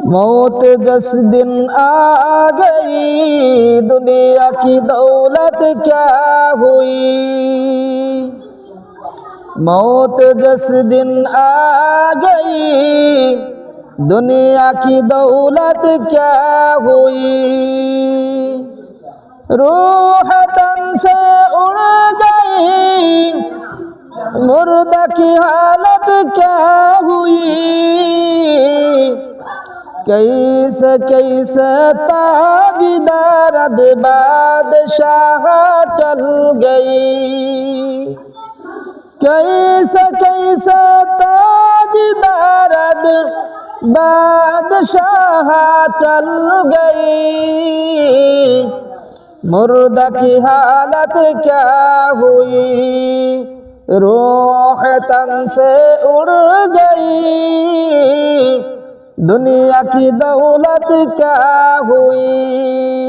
मौत जिस दिन आ गई दुनिया की दौलत क्या हुई। मौत जिस दिन आ गई दुनिया की दौलत क्या हुई। रूह तन से उड़ गई मुर्दा की हालत क्या हुई। कैसे कैसे ताजदार बादशाह चल गई। कैसे कैसे ताजदार बादशाह चल गई। मुर्दा की हालत क्या हुई। रूह तन से उड़ गई दुनिया की दौलत क्या हुई।